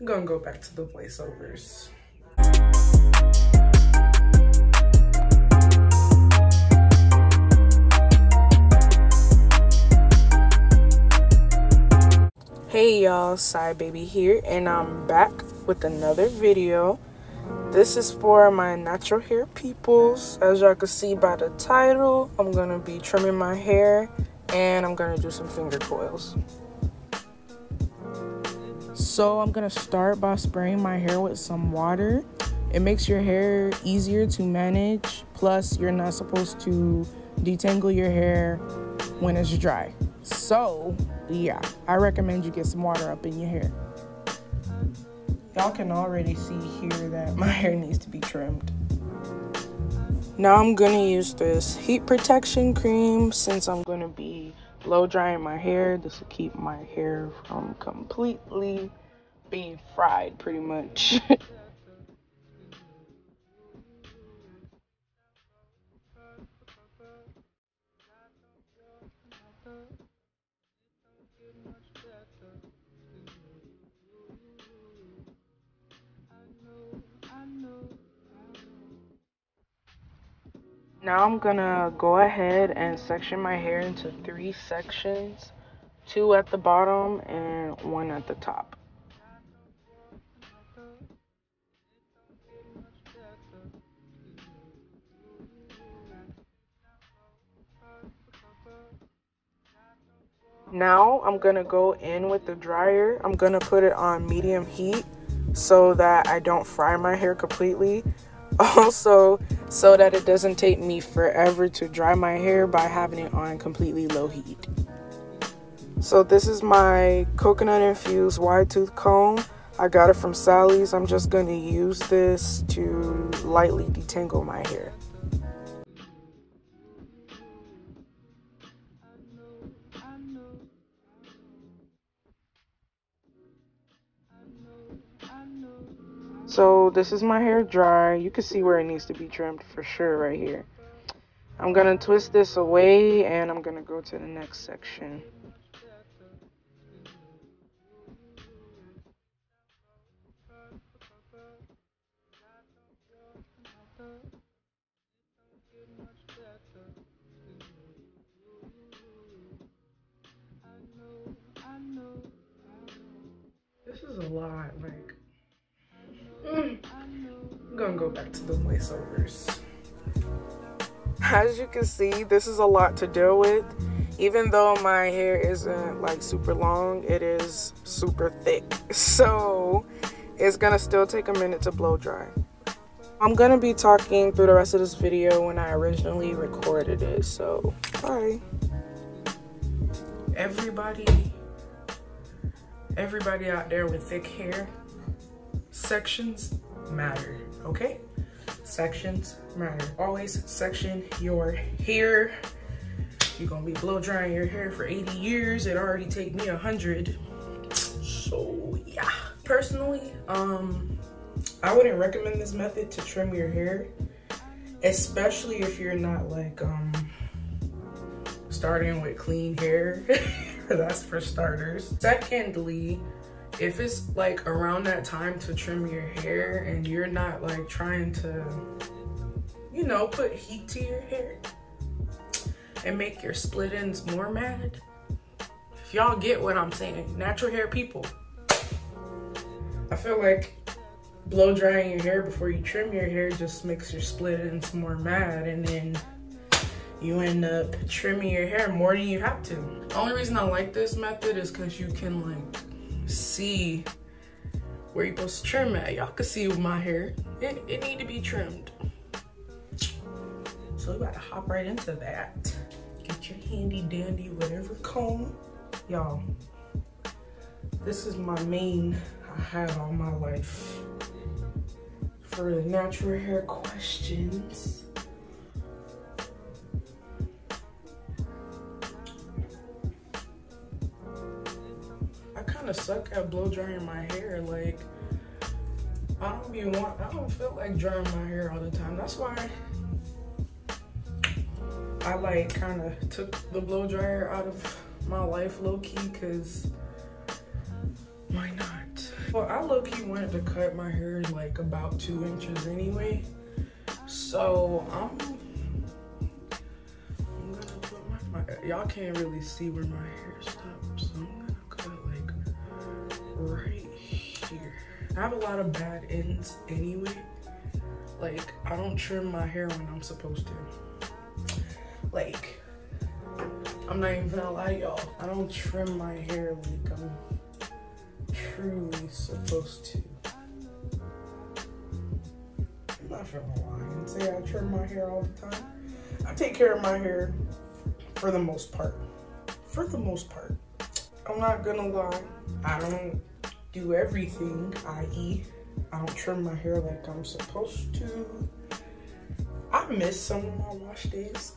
I'm gonna go back to the voiceovers. Hey y'all, Saiah baby here, and I'm back with another video. This is for my natural hair peoples. As y'all can see by the title, I'm gonna be trimming my hair and I'm gonna do some finger coils. So I'm gonna start by spraying my hair with some water. It makes your hair easier to manage, plus you're not supposed to detangle your hair when it's dry. So yeah, I recommend you get some water up in your hair. Y'all can already see here that my hair needs to be trimmed. Now I'm gonna use this heat protection cream since I'm gonna be blow drying my hair. This will keep my hair from completely being fried pretty much. Now I'm gonna go ahead and section my hair into 3 sections, 2 at the bottom and 1 at the top. Now I'm gonna go in with the dryer. I'm gonna put it on medium heat so that I don't fry my hair completely. Also, so that it doesn't take me forever to dry my hair by having it on completely low heat. So this is my coconut infused wide tooth comb. I got it from Sally's. I'm just gonna use this to lightly detangle my hair. So this is my hair dry. You can see where it needs to be trimmed for sure right here. I'm gonna twist this away and I'm gonna go to the next section. This is a lot, like, I'm gonna go back to the voiceovers. As you can see, this is a lot to deal with. Even though my hair isn't like super long, it is super thick. So it's gonna still take a minute to blow dry. I'm gonna be talking through the rest of this video when I originally recorded it, so bye. Everybody out there with thick hair, sections matter, okay? Sections matter. Always section your hair. You're gonna be blow drying your hair for 80 years. It already take me 100. So yeah. Personally, I wouldn't recommend this method to trim your hair, especially if you're not like starting with clean hair. That's for starters. Secondly, if it's like around that time to trim your hair and you're not like trying to, you know, put heat to your hair and make your split ends more mad. If y'all get what I'm saying, natural hair people, I feel like blow drying your hair before you trim your hair just makes your split ends more mad, and then you end up trimming your hair more than you have to. The only reason I like this method is because you can like see where you're supposed to trim at. Y'all can see with my hair, it need to be trimmed. So we about to hop right into that. Get your handy dandy whatever comb. Y'all, this is my main I had all my life for the natural hair questions. I kind of suck at blow drying my hair. Like, I don't feel like drying my hair all the time. That's why I like kind of took the blow dryer out of my life low key, cause why not? Well, I low-key wanted to cut my hair like about 2 inches anyway. So I'm gonna put my y'all can't really see where my hair stops, so I'm gonna cut like right here. I have a lot of bad ends anyway. Like, I don't trim my hair when I'm supposed to. Like, I'm not even gonna lie, y'all. I don't trim my hair like I'm truly supposed to. I'm not gonna lie and say I trim my hair all the time. I take care of my hair for the most part. For the most part. I'm not gonna lie. I don't do everything, i.e. I don't trim my hair like I'm supposed to. I miss some of my wash days.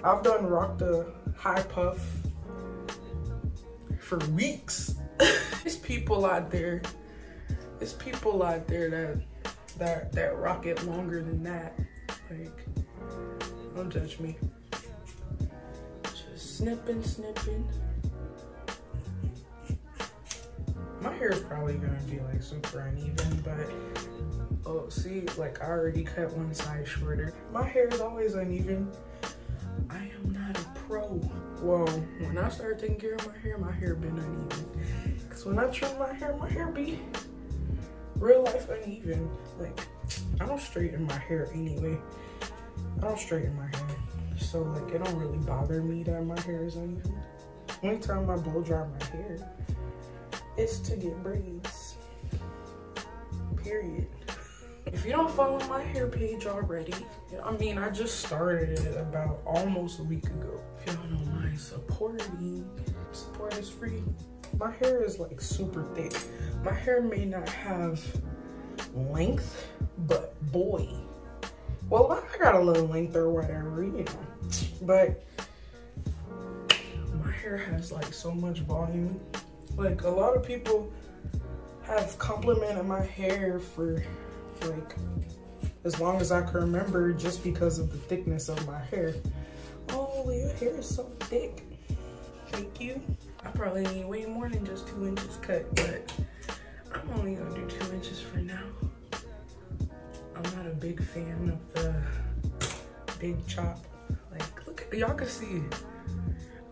I've done rocked a high puff for weeks. There's people out there that rock it longer than that. Like, don't judge me. Just snipping. My hair is probably gonna be like super uneven, but oh, see, like I already cut one side shorter. My hair is always uneven. I am not a pro. Well, when I started taking care of my hair been uneven. Cause when I trim my hair be real life uneven. Like, I don't straighten my hair anyway. I don't straighten my hair. So like, it don't really bother me that my hair is uneven. Only time I blow dry my hair is to get braids, period. If you don't follow my hair page already, I mean, I just started it about almost a week ago. If y'all don't mind supporting, support is free. My hair is like super thick. My hair may not have length, but boy, well, I got a little length or whatever, you know, but my hair has like so much volume. Like, a lot of people have complimented my hair for like as long as I can remember, just because of the thickness of my hair. Oh, your hair is so thick. Thank you. I probably need way more than just 2 inches cut, but I'm only gonna do 2 inches for now. I'm not a big fan of the big chop. Like, look, y'all can see,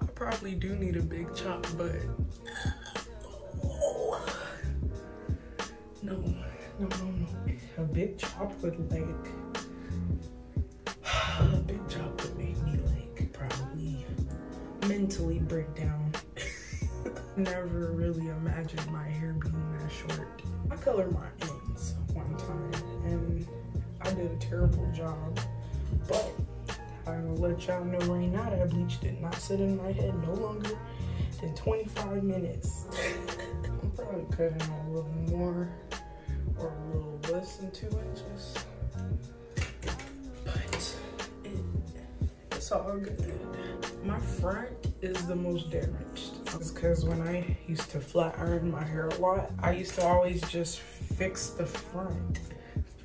I probably do need a big chop, but no. A big chop would like, a big chop would make me like probably mentally break down. Never really imagined my hair being that short. I colored my ends one time and I did a terrible job, but I'll let y'all know right now that bleach did not sit in my head no longer than 25 minutes. I'm probably cutting a little more or a little less than 2 inches, but it's all good. My front is the most damaged. It's because when I used to flat iron my hair a lot, I used to always just fix the front,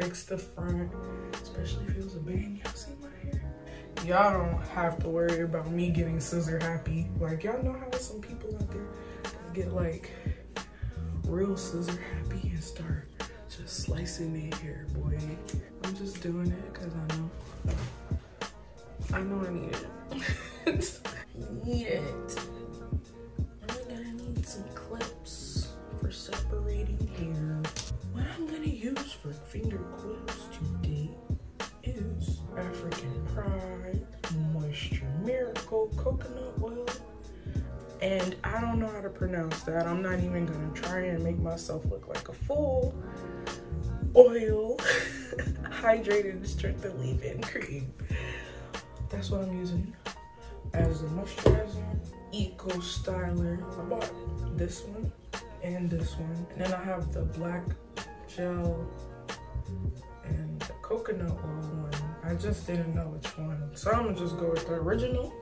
especially if it was a bang. Y'all see my hair? Y'all don't have to worry about me getting scissor happy. Like, y'all know how some people out there get like real scissor happy and start just slicing their hair, boy. I'm just doing it because I know I need it. I need it. I'm gonna need some clips for separating hair. What I'm gonna use for finger clips today is African Pride Moisture Miracle Coconut Oil. And I don't know how to pronounce that. I'm not even gonna try and make myself look like a fool. Oil, hydrated strengthened leave-in cream. That's what I'm using as the moisturizer. Eco Styler. I bought this one and this one. And then I have the black gel and the coconut oil one. I just didn't know which one. So I'm gonna just go with the original.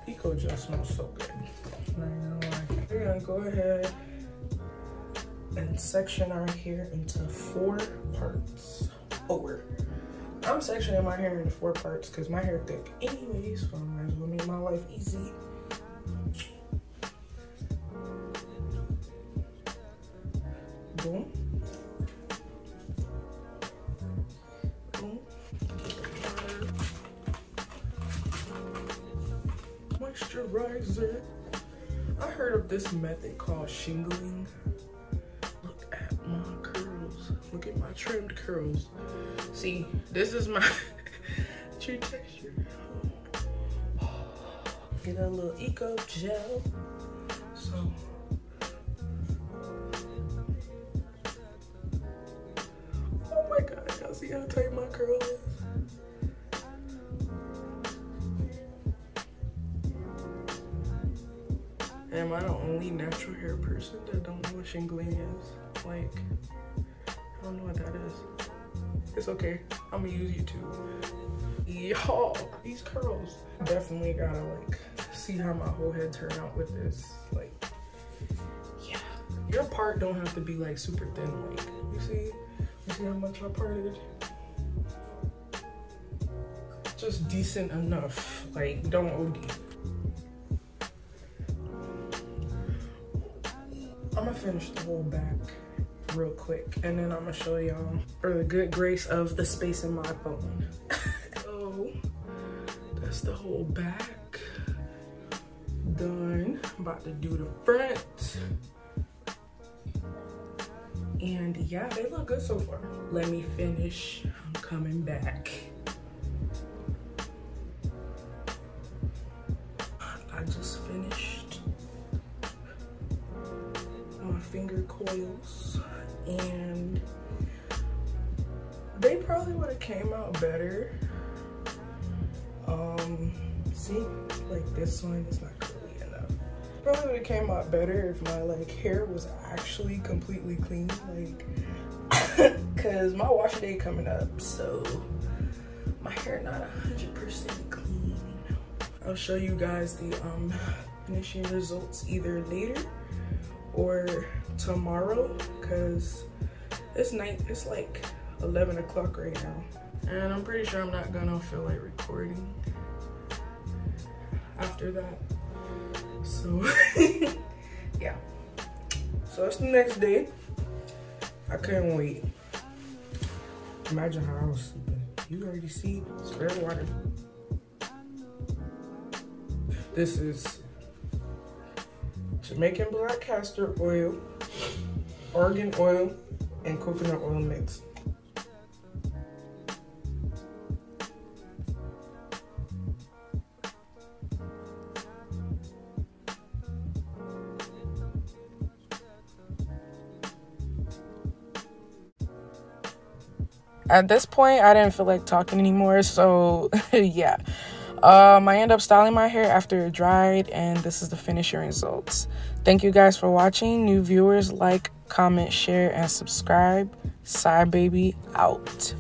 Eco gel smells so good. We're gonna go ahead and section our hair into 4 parts. I'm sectioning my hair into 4 parts because my hair thick anyway, so I might as well make my life easy. Boom. Boom. Moisturizer. I heard of this method called shingling. Look at my curls. Look at my trimmed curls. See, this is my true texture. Get a little eco gel. So oh my god, y'all see how tight my curl is? Am I the only natural hair person that don't know what shingling is? Like, I don't know what that is. It's okay, I'm gonna use YouTube. Y'all, these curls. Definitely gotta like see how my whole head turn out with this. Like, yeah. Your part don't have to be like super thin. Like, you see how much I parted? Just decent enough. Like, don't OD. I'm gonna finish the whole back real quick, and then I'm gonna show y'all for the good grace of the space in my phone. So that's the whole back done. I'm about to do the front, and yeah, they look good so far. Let me finish. I'm coming back. I just finished my finger coils, and they probably would have came out better. See, like this one is not curly enough. Probably would have came out better if my like hair was actually completely clean, like cause my wash day coming up, so my hair not 100% clean. I'll show you guys the finishing results either later or tomorrow, because it's night, it's like 11 o'clock right now, and I'm pretty sure I'm not gonna feel like recording after that. So yeah, so it's the next day. I couldn't wait. Imagine how I was sleeping. You already see, spare water. This is Jamaican black castor oil, argan oil, and coconut oil mixed. At this point, I didn't feel like talking anymore, so yeah. I end up styling my hair after it dried, and this is the finishing results. Thank you guys for watching. New viewers, like, comment, share, and subscribe. Saiah baby out.